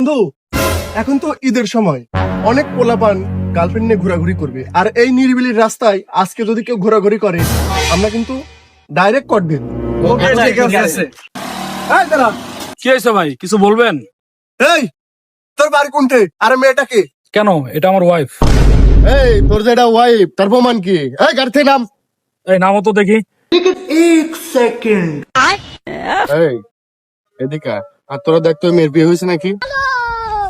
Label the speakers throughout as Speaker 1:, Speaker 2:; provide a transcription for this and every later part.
Speaker 1: বন্ধু, এখন তো ঈদের সময়, অনেক পোলাপান গার্লফ্রেন্ড নিয়ে ঘোরাঘুরি করবে, আর এই নিরিবিলির রাস্তায় আজকে যদি কেউ ঘোরাঘুরি করে আমরা কিন্তু ডাইরেক্ট কট দেব। এই দাঁড়া,
Speaker 2: কি হয়েছে ভাই, কিছু বলবেন?
Speaker 1: এই তোর বাড়ি কোনটে? আরে মেয়েটাকে
Speaker 2: কেন? এটা আমার ওয়াইফ।
Speaker 1: এই তোর যেটা ওয়াইফ তার প্রমাণ কি? এই গাড়ি থেকে নাম।
Speaker 2: এই নামও তো দেখি।
Speaker 1: এই এদিকে আয়। আর তোরা দেখ তো মেয়ের বিয়ে হয়েছে নাকি?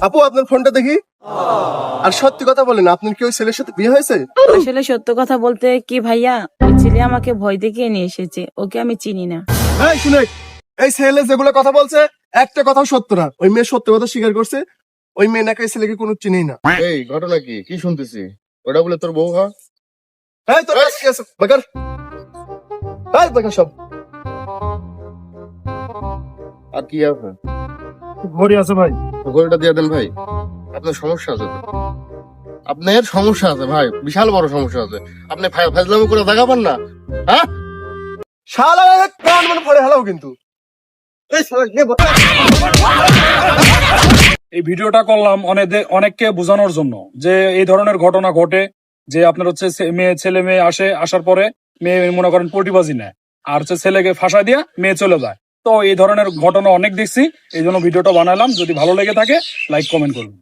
Speaker 1: আপু আপনার ফোনটা দেখি। আর সত্যি কথা বলেন, আপনার কি ওই ছেলের সাথে বিয়ে হয়েছে?
Speaker 3: আসলে সত্য কথা বলতে কি ভাইয়া, ওই ছেলে আমাকে ভয় দেখিয়ে নিয়ে এসেছে, ওকে আমি চিনি না।
Speaker 1: এই শুনে, এই ছেলে যেগুলো কথা বলছে একটা কথাও সত্য না। ওই মেয়ে সত্য কথা স্বীকার করছে, ওই মেয়ে নাকি এই ছেলেকে কোনো চিনেই না।
Speaker 4: এই ঘটনা কি কি শুনতেছি? ওটা বলে তোর বউ? হ্যাঁ,
Speaker 1: এই তোর কাছে কি আছে বেকার? এই বেকার সব।
Speaker 4: আর কি আছে?
Speaker 2: ঘড়ি আছে ভাই।
Speaker 4: গরুটা দিয়ে দেন ভাই। আপনার সমস্যা আছে তো। আপনার সমস্যা আছে ভাই, বিশাল বড় সমস্যা আছে। আপনি ফাজলামো করে দেখাবেন না? হ্যাঁ,
Speaker 1: শালা কান মানে ফড়ে হালাও কিন্তু। এই শালা নে বল।
Speaker 2: এই ভিডিওটা করলাম অনেককে বোঝানোর জন্য যে এই ধরনের ঘটনা ঘটে, যে আপনার হচ্ছে ছেলে মেয়ে আসার পরে মেয়ে মনে করেন পটিবাজি নেয়, আর হচ্ছে ছেলেকে ফাঁসা দিয়া মেয়ে চলে যায়। তো এই ধরনের ঘটনা অনেক দেখছি, এই জন্য ভিডিওটা বানালাম। যদি ভালো লেগে থাকে লাইক কমেন্ট করুন।